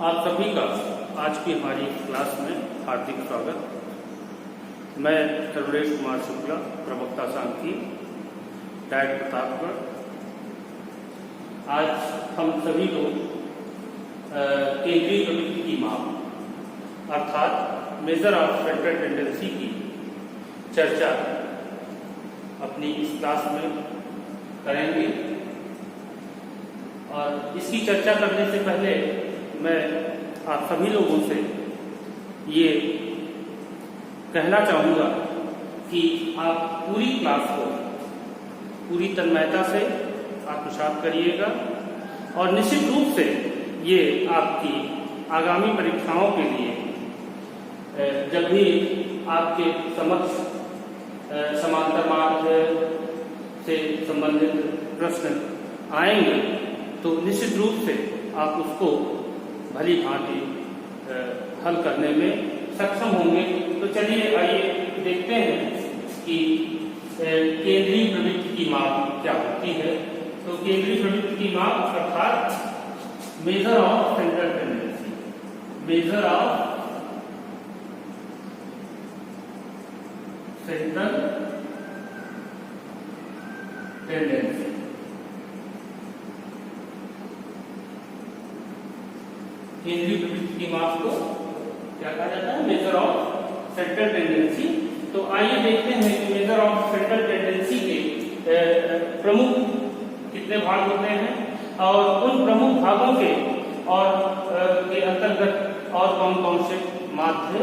आप सभी का आज की हमारी क्लास में हार्दिक स्वागत। मैं सर्वेश कुमार शुक्ला, प्रवक्ता सांख्यिकी, डाइट प्रतापगढ़। आज हम सभी लोग केंद्रीय प्रवृत्ति की माप अर्थात मेजर ऑफ सेंट्रल टेंडेंसी की चर्चा अपनी इस क्लास में करेंगे। और इसकी चर्चा करने से पहले मैं आप सभी लोगों से ये कहना चाहूँगा कि आप पूरी क्लास को पूरी तन्मयता से आत्मसात करिएगा और निश्चित रूप से ये आपकी आगामी परीक्षाओं के लिए जब भी आपके समक्ष समांतर मार्ग से संबंधित प्रश्न आएंगे तो निश्चित रूप से आप उसको भली भांति हल करने में सक्षम होंगे। तो चलिए आइए देखते हैं कि केंद्रीय प्रवृत्ति की माप क्या होती है। तो केंद्रीय प्रवृत्ति की माप अर्थात measure of central tendency, measure of central tendency. केंद्रीय प्रवृत्ति की माप को क्या कहा जाता है? Measure of central tendency. तो आइए देखते हैं कि मेजर ऑफ सेंट्रल टेंडेंसी के प्रमुख कितने भाग होते हैं और उन प्रमुख भागों के और के अंतर्गत और कौन कौन से माध्य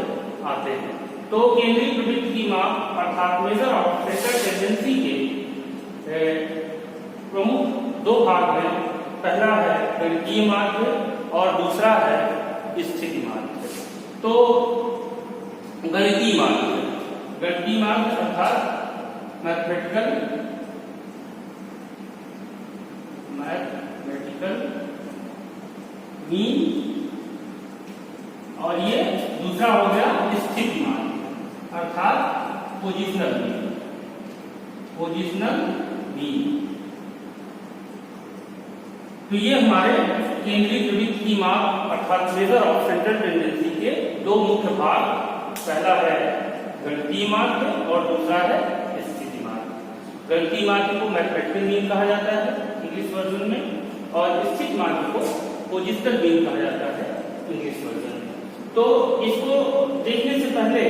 आते हैं। तो केंद्रीय प्रवृत्ति की माप अर्थात मेजर ऑफ सेंट्रल टेंडेंसी के प्रमुख दो भाग हैं। पहला है गणितीय माध्य और दूसरा है स्थिति माध्य। तो गणितीय माध्य अर्थात मैथमेटिकल मीन, और ये दूसरा हो गया स्थिति माध्य अर्थात पोजिशनल मीन। तो ये हमारे केंद्रीय प्रवृत्ति की माप अर्थात मेजर ऑफ सेंट्रल टेंडेंसी के दो मुख्य भाग, पहला है गणितीय माध्य और दूसरा है स्थिति माध्य। गणितीय माध्य को मैथमेटिकल मीन कहा जाता है इंग्लिश वर्जन में और स्थिति माध्य को पोजिशनल मीन कहा जाता है इंग्लिश वर्जन में। तो इसको देखने से पहले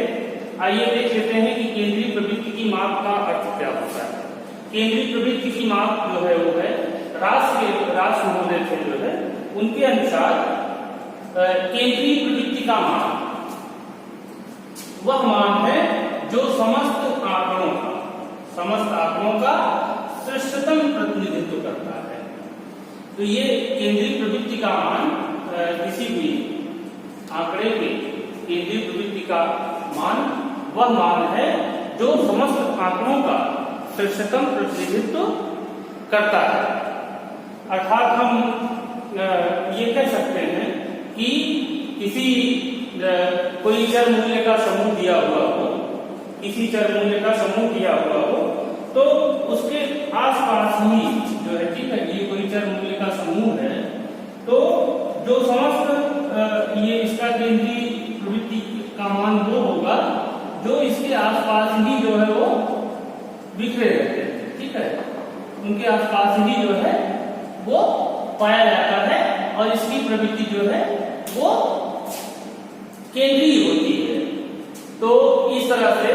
आइए देख लेते हैं कि केंद्रीय प्रवृत्ति की माप का अर्थ क्या होता है। केंद्रीय प्रवृत्ति की माप जो है वो है राष्ट्र महोदय थे जो है उनके अनुसार केंद्रीय प्रवृत्ति का मान वह मान है जो समस्त आंकड़ों का श्रेष्ठतम प्रतिनिधित्व करता है। तो ये केंद्रीय प्रवृत्ति का मान किसी भी आंकड़े के केंद्रीय प्रवृत्ति का मान वह मान है जो समस्त आंकड़ों का श्रेष्ठतम प्रतिनिधित्व करता है। अर्थात हम ये कह सकते हैं कि किसी कोई चर मूल्य का समूह दिया हुआ हो, तो उसके आसपास ही जो है, ठीक है, ये कोई चर मूल्य का समूह है, तो जो समस्त ये इसका केंद्रीय प्रवृत्ति का मान वो होगा जो इसके आसपास ही जो है वो बिखरे रहते हैं, ठीक है, उनके आसपास ही जो है वो पाया जाता है और इसकी प्रवृत्ति जो है वो केंद्रीय होती है। तो इस तरह से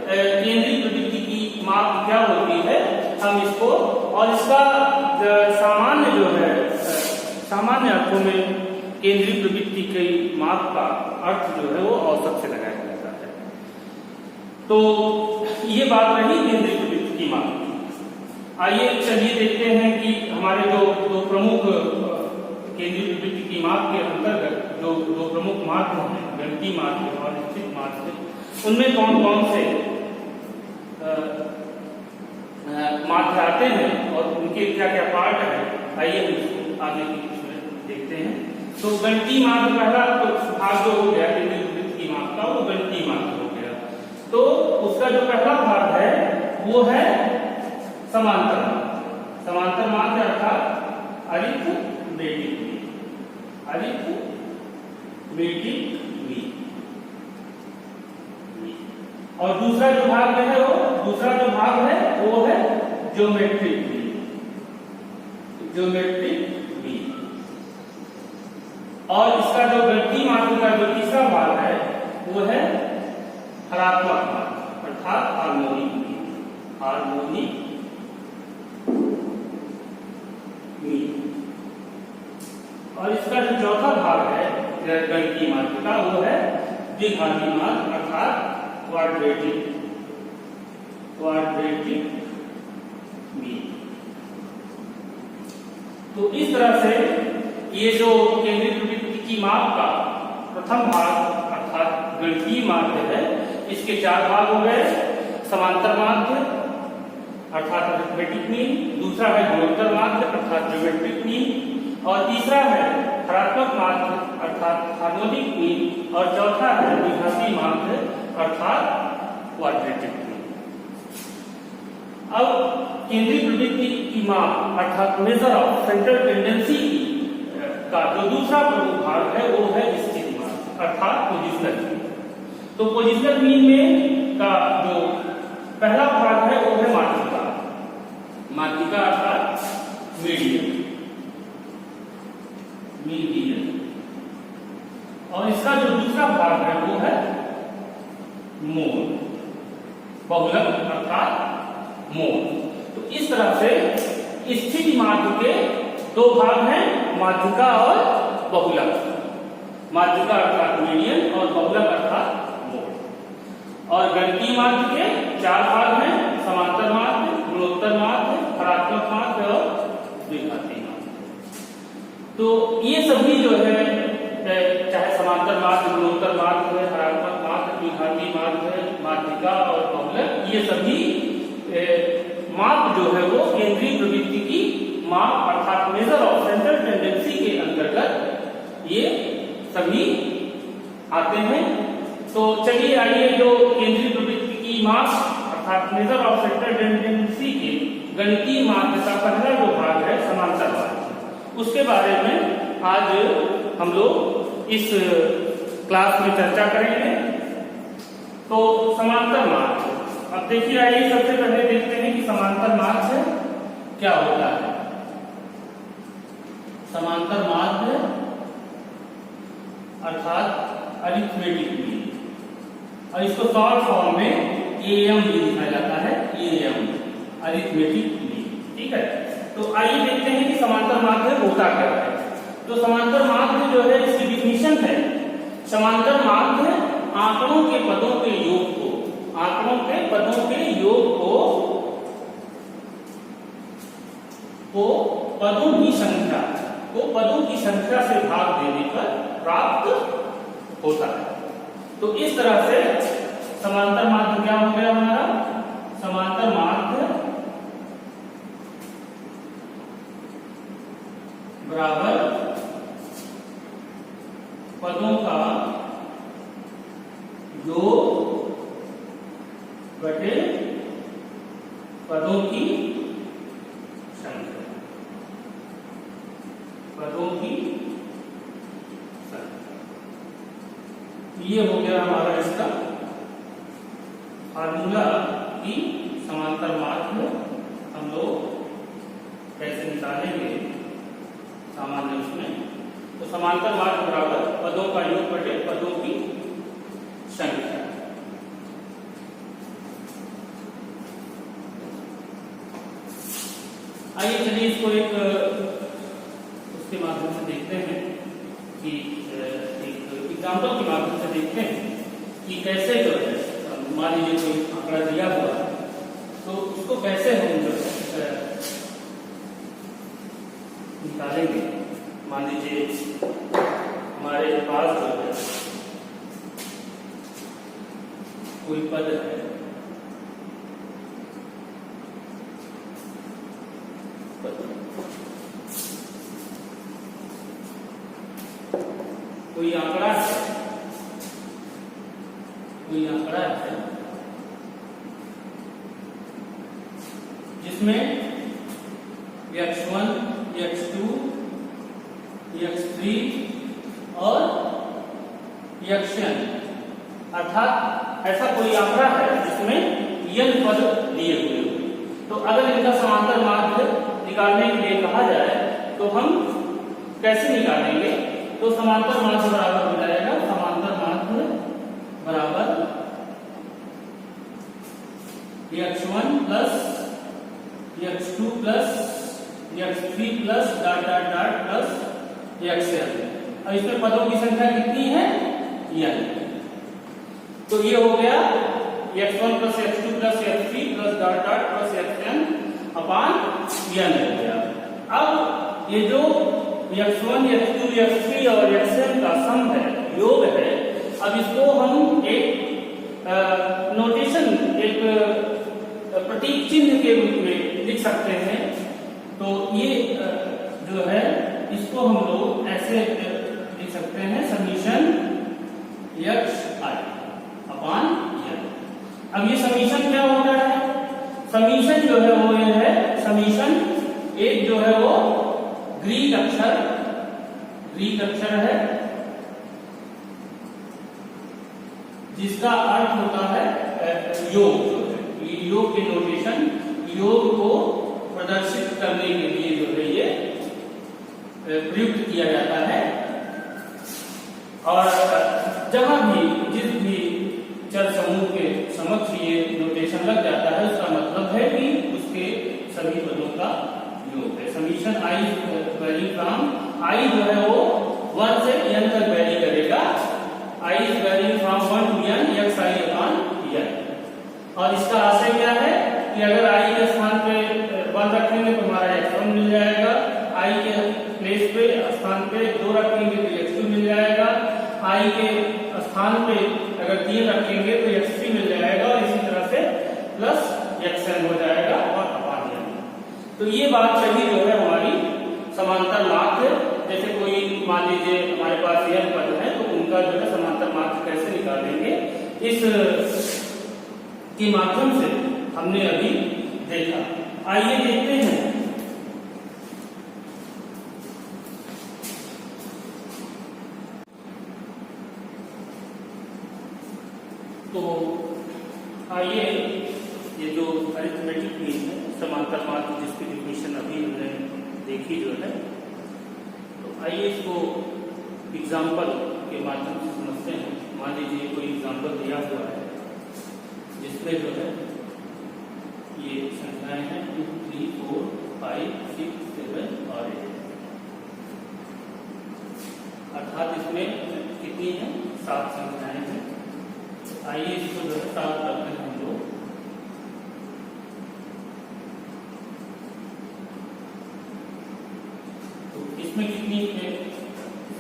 केंद्रीय प्रवृत्ति की माप क्या होती है, हम इसको और इसका सामान्य जो है सामान्य अर्थों में केंद्रीय प्रवृत्ति की माप का अर्थ जो है वो औसत से लगाया जाता है। तो ये बात रही केंद्रीय प्रवृत्ति की माप। आइए चलिए देखते हैं कि हमारे जो प्रमुख केंद्रीय प्रवृत्ति की माप के अंतर्गत जो प्रमुख माध्य हैं, गणितीय माध्य और स्थिति माध्य, उनमें कौन कौन से माध्य आते हैं और उनके क्या क्या पार्ट है। आइए इसको आगे इसमें देखते हैं। तो गणितीय माध्य पहला तो भाग जो हो गया केंद्रीय प्रवृत्ति की माप का, वो गणितीय माध्य हो गया। तो उसका जो पहला भाग है वो है समांतर माध्य अर्थात अरिथमेटिक मेट्रिक मीन। और दूसरा जो भाग है वो है ज्योमेट्रिक मीन। Geometric mean. और इसका जो गणितीय माध्य का जो तीसरा भाग है वो है हरात्मक माध्य अर्थात हार्मोनिक मीन। Harmonic mean. और इसका जो चौथा भाग है गणितीय माध्य का वो है द्विघाती माध्य अर्थात क्वाड्रेटिक मीन। तो इस तरह से ये जो केंद्रीय प्रवृत्ति की माप का प्रथम भाग अर्थात गणितीय माध्य है, इसके 4 भाग हो गए। समांतर माध्य अर्थात अरिथमेटिक मीन, दूसरा है गुणोत्तर माध्य अर्थात ज्योमेट्रिक मीन, और तीसरा है हरात्मक माध्य अर्थात हार्मोनिक मीन, और चौथा है द्विघाती माध्य अर्थात क्वाड्रेटिक मीन। अब केंद्रीय प्रवृत्ति की माप अर्थात मेजर ऑफ सेंट्रल टेंडेंसी का जो दूसरा प्रमुख भाग है वो है स्थिति माध्य अर्थात पोजिशनल मीन। तो पोजिशनल मीन में का जो पहला भाग है वो है माध्यिका। माध्यिका अर्थात मीडियन। और इसका जो दूसरा भाग है वो है मोड, बहुलक अर्थात मोड। तो इस तरह से स्थिति माध्य के 2 भाग हैं, माध्यिका और बहुलक। माध्यिका अर्थात मीडियन और बहुलक अर्थात मोड। और गणितीय माध्य के 4 भाग हैं, समांतर माध्य, गुणोत्तर माध्य, हरात्मक माध्य और द्विघाती माध्य। तो ये सभी जो है चाहे समांतर माध्य, गुणोत्तर माध्य, हरात्मक माध्य, द्विघाती माध्य, माध्यिका और बहुलक, ये सभी माप जो है वो केंद्रीय प्रवृत्ति की माप अर्थात मेजर ऑफ सेंट्रल टेंडेंसी के अंतर्गत ये सभी आते हैं। तो चलिए आइए जो केंद्रीय प्रवृत्ति की माप अर्थात मेजर ऑफ सेंट्रल टेंडेंसी के गणितीय माध्य का पहला जो भाग है समांतर माध्य, उसके बारे में आज हम लोग इस क्लास में चर्चा करेंगे। तो समांतर माध्य, अब देखिए आइए सबसे पहले देखते हैं कि समांतर माध्य क्या होता है। समांतर माध्य अर्थात अरिथमेटिक मीन, और इसको शॉर्ट फॉर्म में एएम भी लिखा जाता है, एएम अरिथमेटिक मीन। ठीक है, तो आइए देखते हैं कि समांतर माध्य होता क्या है। तो समांतर माध्य जो है इसकी डिफिनीशन है, समांतर माध्य आंकड़ों के पदों के योग को, आंकड़ों के पदों के योग को पदों की संख्या से भाग देने पर प्राप्त होता है। तो इस तरह से समांतर माध्य क्या हो गया हमारा, समांतर माध्य बराबर पदों का योग बटे पदों की संख्या। पदों की संख्या, ये हो गया हमारा इसका फार्मूला की समांतर माध्य हम लोग कैसे निकालेंगे सामान्य उसमें। तो समांतर माध्य बराबर पदों का योग बटे पदों की संख्या। आइए चलिए इसको एक उसके माध्यम से देखते हैं कि एक एग्जाम्पल के माध्यम से देखते हैं कि कैसे जो है मान लीजिए कोई आंकड़ा दिया हुआ है तो उसको कैसे हम जो है निकालेंगे। मान लीजिए हमारे पास जो है कोई पद है, कोई आंकड़ा है, कोई आंकड़ा है जिसमें x1, x2, x3 और यक्षन, अर्थात ऐसा कोई आंकड़ा है जिसमें n पद दिए हुए हैं। तो अगर इनका समांतर माध्य निकालने के लिए कहा जाए तो हम कैसे निकालेंगे? तो समांतर माध्य बराबर हो जाएगा, समांतर माध्य बराबर x1 plus x2 plus x3 plus dot dot dot plus xn। अब इसमें पदों की संख्या कितनी है? n। तो ये हो गया x1 plus x2 plus x3 plus dot dot plus xn अपान n हो गया। अब ये जो x1 x2 x3 और xn का सम है, योग है, अब इसको हम एक नोटेशन, एक प्रतीक चिन्ह के रूप में लिख सकते हैं। तो ये जो है इसको हम लोग ऐसे लिख सकते हैं, समीशन xi अपान n। अब ये समीशन क्या होता है? समीशन जो है वो ये है, समीशन एक जो है वो ग्रीक अक्षर है जिसका अर्थ होता है योग। जो है ये योग के नोटेशन, योग को प्रदर्शित करने के लिए जो है ये प्रयुक्त किया जाता है। और जहां भी जिस भी चर समूह के समक्ष ये नोटेशन लग जाता है, उसका मतलब है कि उसके सभी पदों का योग है। Summation i vary from, i जो है वो 1 से n तक वेरी करेगा। I is vary from 1 to n xi upon n। और इसका आशय क्या है कि अगर आई के स्थान पे 1 रखेंगे तो हमारा x1 मिल जाएगा, आई के प्लेस पे स्थान पे 2 रखेंगे तो x2 मिल जाएगा, आई के स्थान पे अगर 3 रखेंगे तो x3 मिल जाएगा, और इसी तरह से प्लस xn हो जाएगा और अपान n। तो ये बात सही जो है हमारी समांतर माध्य। जैसे कोई मान लीजिए हमारे पास n पद है तो उनका जो है समांतर माध्य कैसे निकालेंगे, इस के माध्यम से हमने अभी देखा। आइए देखते हैं तो आइए ये जो अरिथमेटिक मीन है, समांतर माध्य जिसकी डिफिनेशन अभी हमने देखी जो है, तो आइए इसको एग्जाम्पल के माध्यम से समझते हैं। मान लीजिए कोई एग्जाम्पल दिया हुआ है जिसमें जो है ये संख्याएं हैं 2 3 4 5 6 7 और 8, अर्थात इसमें कितनी है? 7 संख्याएं हैं। आइए इसको जो है 7 करते हैं हम लोग। तो इसमें कितनी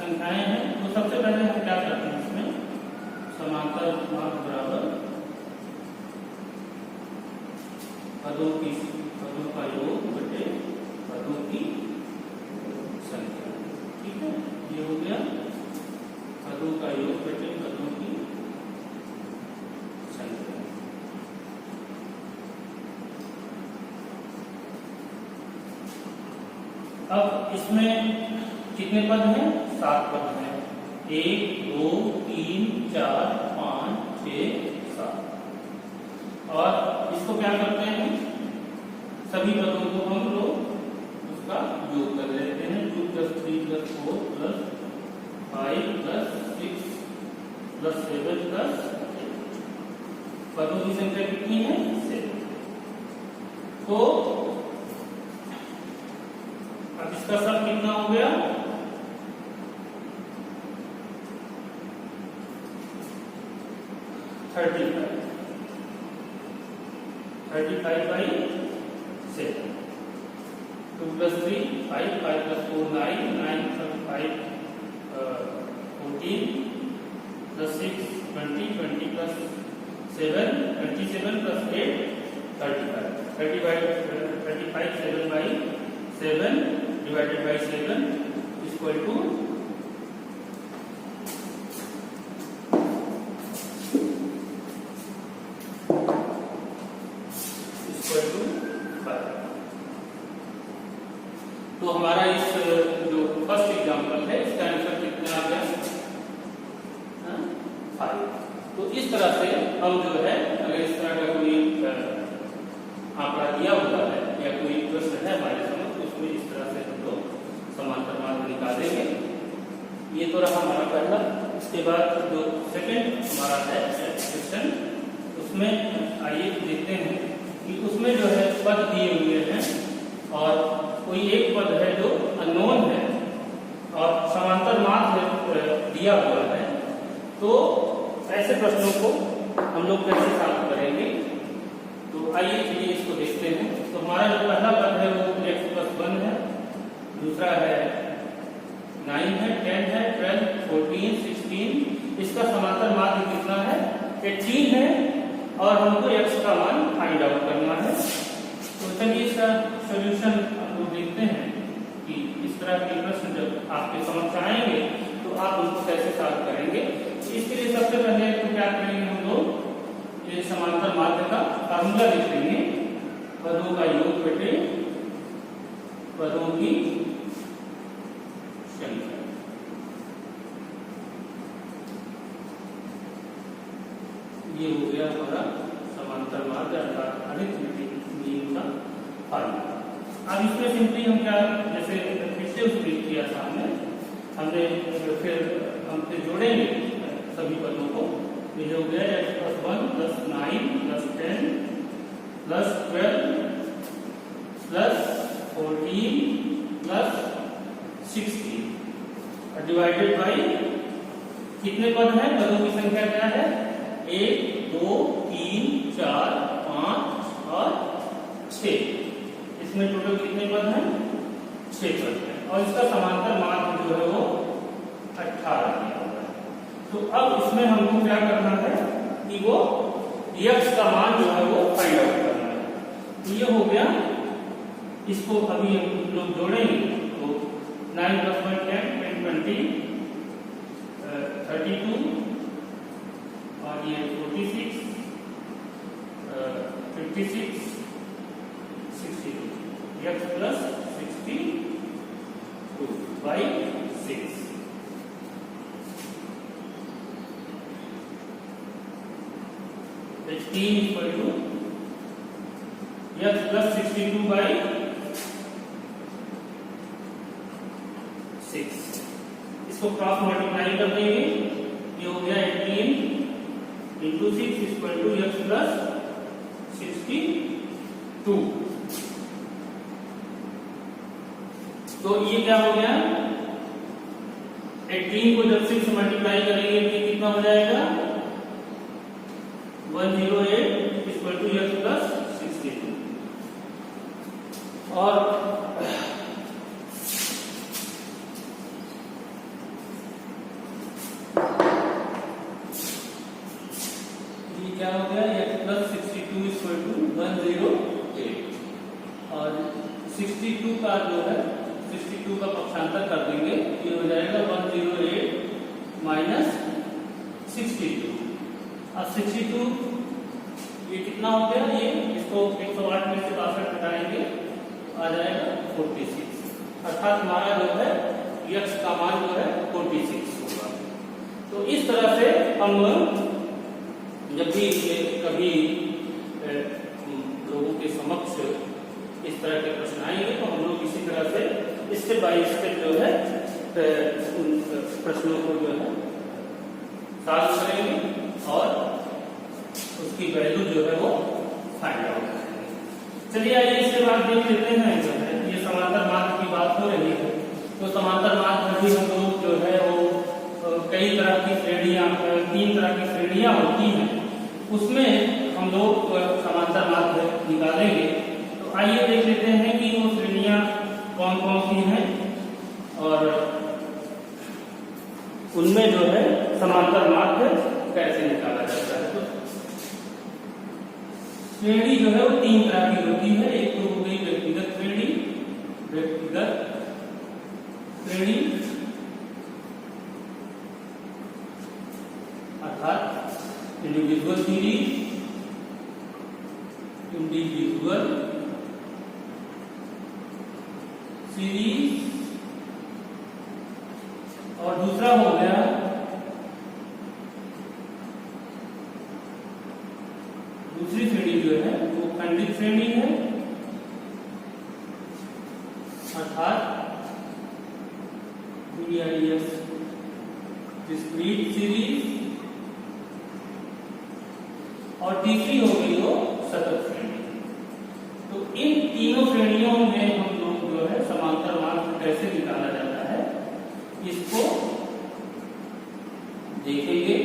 संख्याएं हैं? तो सबसे पहले हम क्या करते हैं, इसमें समांतर माध्य बराबर पदों का योग बटे पदों की संख्या। ठीक है, ये हो गया पदों का योग बटे पदों की संख्या। अब इसमें कितने पद हैं? 7 पद हैं। 1 2 3 4 5 6 7। और इसको क्या करते हैं, सभी पदों को हम लोग उसका योग कर लेते हैं। 2 + 3 + 4 + 5 + 6 + 7 + 8। पदों की संख्या कितनी है? 7। तो अब इसका सब कितना हो गया? 35 by 7। 2 + 3 5 5 + 4 9 9 + 5 14 + 6 20 20 + 7 27 + 8 35 35 7 by 7 divided by 7 equal to 5। तो हमारा इस जो फर्स्ट एग्जांपल है इसका आंसर कितना आ गया? तो इस तरह से हम जो है अगर इस तरह का कोई आंकड़ा दिया हुआ है या कोई प्रश्न है हमारे समझ, तो उसमें इस तरह से हम लोग समांतर मार्ग निकालेंगे। ये तो रहा हमारा पहला। इसके बाद जो सेकंड हमारा है क्वेश्चन, उसमें आइए देखते हैं कि उसमें जो है पद दिए हुए हैं और कोई एक पद है जो अननोन है और समांतर मार्ग दिया हुआ है, तो ऐसे प्रश्नों को हम लोग कैसे सॉल्व करेंगे। तो आइए चलिए इसको देखते हैं। तो हमारा जो पहला पद है वो x+1 है, दूसरा है 9 है, 10 है, 12, 14, 16। इसका समांतर मार्ग कितना है? 18 है और हमको x का मान फाइंड आउट करना है। तो चलिए इसका सॉल्यूशन हम लोग देखते हैं कि इस तरह के प्रश्न जब आपके समक्ष आएंगे तो आप उनको कैसे सॉल्व करेंगे। इसके लिए सबसे पहले तो क्या करेंगे, हम लोग ये समांतर मार्ग का फार्मूला लिख लेंगे। पदों का योग बटे पदों की संख्या। ये हो गया हमारा समांतर मार्ग अर्थात अरिथमेटिक मीन का फार्मूला। अब इसमें सिंपली हम क्या, जैसे फिर से उसको किया था हमने फिर जोड़ेंगे सभी पदों को। ये हो गया x+1 + 9 + 10 + 12 + 14 + 16 डिवाइडेड बाई कितने पद हैं? पदों की संख्या क्या है? 1, 2, 3, 4, 5 और 6। इसमें टोटल कितने पद हैं? 6 पद हैं और इसका समांतर मार्ग जो है वो 18 दिया हुआ है। तो अब इसमें हमको क्या करना है कि वो x का मान जो है वो फाइंड आउट करना है। तो ये हो गया, इसको अभी हम लोग जोड़ेंगे। तो 9 + 1 10, 20, 32 और ये 46, 56, 62, x + 62 by 6। x = x + 62 by 6। इसको क्रॉस मल्टीप्लाई कर देंगे। ये हो गया 18 × 6 = x + 62। तो ये क्या हो गया? 18 को जब 6 से मल्टीप्लाई करेंगे तो ये कितना हो जाएगा? 108 = x + 62। और ये क्या हो गया? x + 62 = 108 और 62 का जो है 62 का पक्षांतर कर देंगे, ये हो जाएगा 108 - 62। अब 62 ये कितना हो गया? ये इसको 108 में से 62 घटाएंगे, आ जाएगा 46। अर्थात हमारा जो है x का मान जो है 46 होगा। तो इस तरह से हम जब भी कभी लोगों के समक्ष इस तरह के प्रश्न आएंगे तो हम लोग इसी तरह से स्टेप बाय स्टेप जो है उन प्रश्नों को जो है सॉल्व करेंगे और उसकी वैल्यू जो है वो फाइंड आउट करेंगे। चलिए आइए इसके बाद देख लेते हैं जो है ये समांतर मार्ग की बात हो रही है। तो समांतर मार्ग में भी हम लोग जो है वो कई तरह की श्रेणियां, 3 तरह की श्रेणियां होती हैं, उसमें हम लोग समांतर मार्ग निकालेंगे। तो आइए देख लेते हैं कि वो श्रेणियां कौन कौन सी हैं और उनमें जो है समांतर मार्ग कैसे निकाला जाता है। तो श्रेणी जो है वो 3 तरह की होती है। एक तो हो गई व्यक्तिगत श्रेणी, अर्थात इंडिविजुअल सीरीज, और दूसरा हो गया श्रेणी है, अर्थात PIDS डिस्क्रीट सीरीज, और तीसरी हो गई वो सतत श्रेणी। तो इन तीनों श्रेणियों में हम लोग जो है समांतर मार्ग कैसे निकाला जाता है इसको देखेंगे।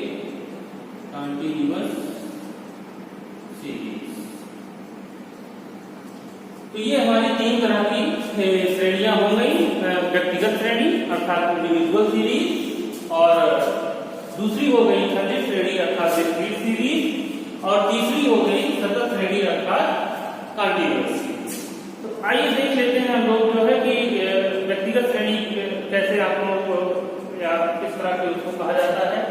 कंटीन्यूअस सीरीज, तो ये हमारी तीन तरह की श्रेणियां हो गई, व्यक्तिगत श्रेणी अर्थात इंडिविजुअल सीरीज, और दूसरी हो गई खंडित श्रेणी अर्थात डिस्क्रीट सीरीज, और तीसरी हो गई सतत श्रेणी अर्थात कंटीन्यूअस सीरीज। तो आइए देख लेते हैं हम लोग जो है कि व्यक्तिगत श्रेणी कैसे आप लोगों को या किस तरह के उसको कहा जाता है,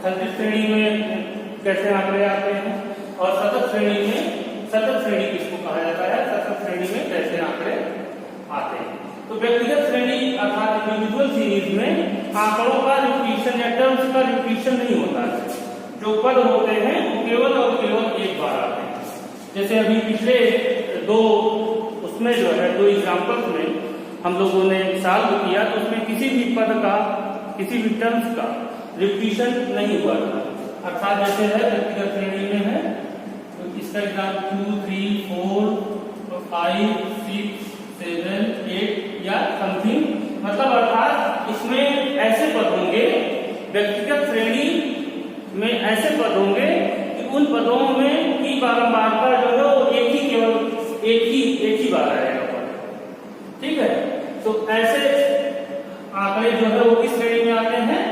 खंडित श्रेणी में कैसे आंकड़े आते हैं, और सतत श्रेणी में सतत श्रेणी किसको कहा जाता है, सतत श्रेणी में कैसे आंकड़े आते हैं। तो व्यक्तिगत श्रेणी अर्थात इंडिविजुअल सीरीज में आंकड़ों का रिपीटिशन या टर्म्स का रिपीटिशन नहीं होता है, जो पद होते हैं वो केवल और केवल एक बार आते हैं। जैसे अभी पिछले दो उसमें जो है दो एग्जाम्पल्स में हम लोगों ने सॉल्व किया, तो उसमें किसी भी पद का किसी भी टर्म्स का रिपीटिशन नहीं हुआ था। अर्थात जैसे है व्यक्तिगत श्रेणी में है तो इसका एग्जाम्पल 2, 3, 4, 5, 6, 7, 8 या समथिंग, मतलब अर्थात इसमें ऐसे पद होंगे, व्यक्तिगत श्रेणी में ऐसे पद होंगे कि उन पदों में की बारंबारता जो है वो एक ही बार आएगा पद। ठीक है, तो ऐसे आंकड़े जो है वो किस श्रेणी में आते हैं,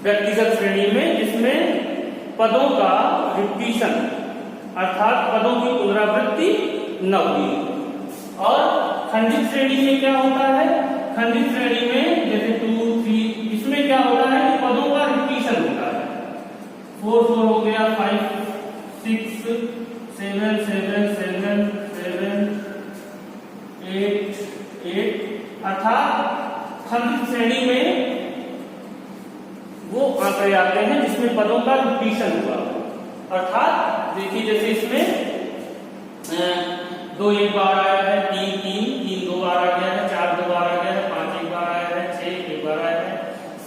व्यक्तिगत श्रेणी में, जिसमें पदों का रिपीटिशन अर्थात पदों की पुनरावृत्ति न हुई। और खंडित श्रेणी में क्या होता है, खंडित श्रेणी में जैसे 2, 3, इसमें क्या होता है कि पदों का रिपीटिशन होता है। 4, 4 हो गया, 5, 6, 7, 7, 7, 7, 8, 8, अर्थात खंडित श्रेणी में वो आंकड़े आते हैं जिसमें पदों का रिपीटिशन हुआ। अर्थात देखिए जैसे इसमें 2 एक बार आया है, 3 3 2 बार आ गया है, 4 2 बार आ गया है, 5 एक बार आया है, 6 एक बार आया है,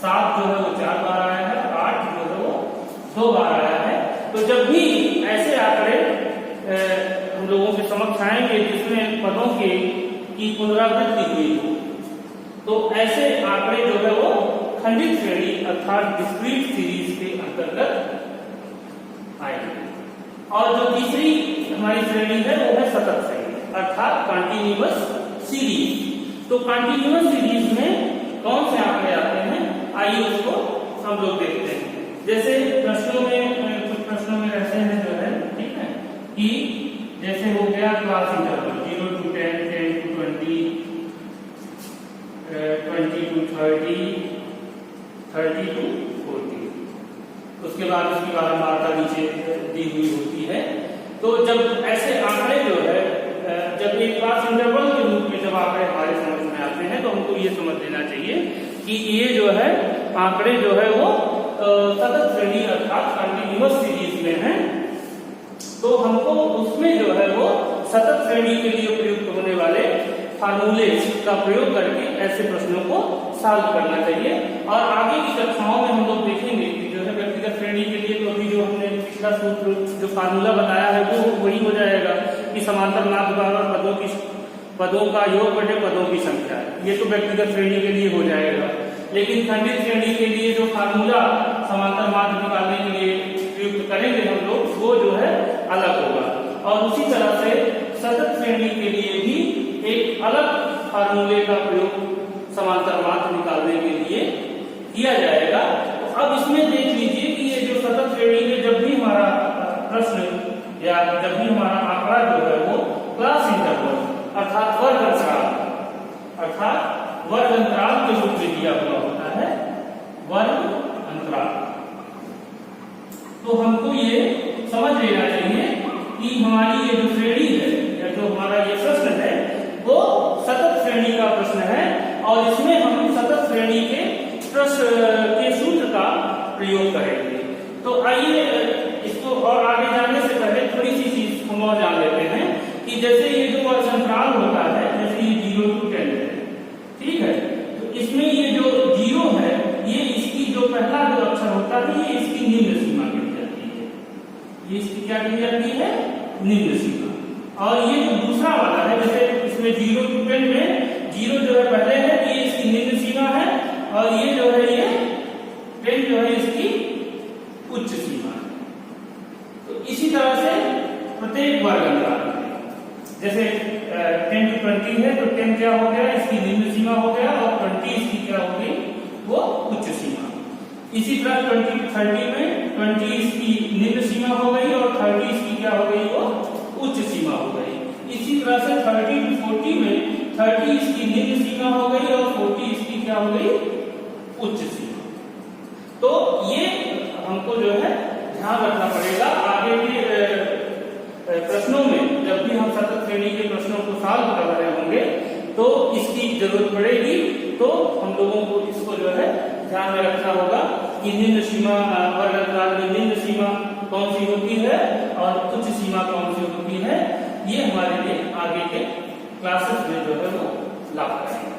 7 जो है वो 4 बार आया है, 8 जो है वो 2 बार आया है। तो जब भी ऐसे आंकड़े हम लोगों के समक्ष आएंगे जिसमें पदों की पुनरावृत्ति हुई हो, तो ऐसे आंकड़े जो है वो खंडित श्रेणी अर्थात डिस्क्रीट सीरीज के अंतर्गत आएंगे। और जो तीसरी हमारी श्रेणी है वो है सतत श्रेणी अर्थात कंटीन्यूअस सीरीज। तो कंटीन्यूअस सीरीज में कौन से आंकड़े आते हैं, आइए उसको हम लोग देखते हैं। जैसे प्रश्नों में कुछ प्रश्नों में ऐसे हैं जो है, ठीक है, कि जैसे हो गया class interval 0 to 10, 10 to 20, 20 to 30, 30 to 40, उसके बाद उसकी बारंबारता नीचे दी हुई होती है। तो जब ऐसे आंकड़े जो है जब एक क्लास इंटरवल के रूप में जब आंकड़े हमारे समझ में आते हैं तो हमको ये समझ लेना चाहिए कि ये जो है आंकड़े जो है वो सतत श्रेणी अर्थात कंटीन्यूअस सीरीज में है। तो हमको उसमें जो है वो सतत श्रेणी के लिए प्रयुक्त होने वाले फार्मूले का प्रयोग करके ऐसे प्रश्नों को सॉल्व करना चाहिए। और आगे की कक्षाओं में हम लोग देखेंगे कि जो है व्यक्तिगत श्रेणी के लिए तो अभी जो हमने पिछला सूत्र जो फार्मूला बताया है वो वही हो जाएगा कि समांतर मार्ग बराबर पदों का योग बटे पदों की संख्या, ये तो व्यक्तिगत श्रेणी के लिए हो जाएगा। लेकिन खंडित श्रेणी के लिए जो फार्मूला समांतर मार्ग निकालने के लिए प्रयुक्त करेंगे हम लोग वो जो है अलग होगा। और उसी तरह से सतत श्रेणी के लिए भी एक अलग फार्मूले का प्रयोग समांतर मार्ग निकालने के लिए किया जाएगा। तो अब इसमें देख लीजिए कि ये जो सतत श्रेणी में जब भी हमारा प्रश्न या जब भी हमारा आंकड़ा जो है वो क्लास इंटरवल अर्थात वर्ग अंतराल के रूप में दिया हुआ होता है, वर्ग अंतराल, तो हमको ये समझ लेना चाहिए कि हमारी ये जो श्रेणी है या जो हमारा ये प्रश्न है वो सतत श्रेणी का प्रश्न है और इसमें हम सतत श्रेणी के प्रश्न के सूत्र का प्रयोग करेंगे। तो आइए इसको और आगे जाने से पहले थोड़ी सी चीज हम और जान लेते हैं कि जैसे स्टूडेंट में 0 जो है पहले है, ये इसकी निम्न सीमा है, और ये जो है ये 10 जो है इसकी उच्च सीमा है। तो इसी तरह से प्रत्येक वर्ग अंतराल में जैसे 10 to 20 है, तो 10 क्या हो गया, इसकी निम्न सीमा हो गया, और 20 इसकी क्या हो गई, वो उच्च सीमा। इसी तरह 20 to 30 में 20 इसकी निम्न सीमा हो गई, और 30 इसकी क्या हो गई, वो उच्च सीमा हो गई। इसी तरह से 30 to 40 में 30 इसकी निम्न सीमा हो गई, और 40 इसकी क्या हो गई, उच्च सीमा। तो ये हमको जो है ध्यान रखना पड़ेगा आगे के प्रश्नों में। जब भी हम सतत श्रेणी के प्रश्नों को सॉल्व कर रहे होंगे तो इसकी जरूरत पड़ेगी, तो हम लोगों को इसको जो है ध्यान में रखना होगा कि निम्न सीमा वर्ग अंतराल में निम्न सीमा कौन सी होती है और उच्च सीमा कौन सी होती है। ये हमारे लिए आगे के क्लासेस में जो है वो लाभ करेंगे।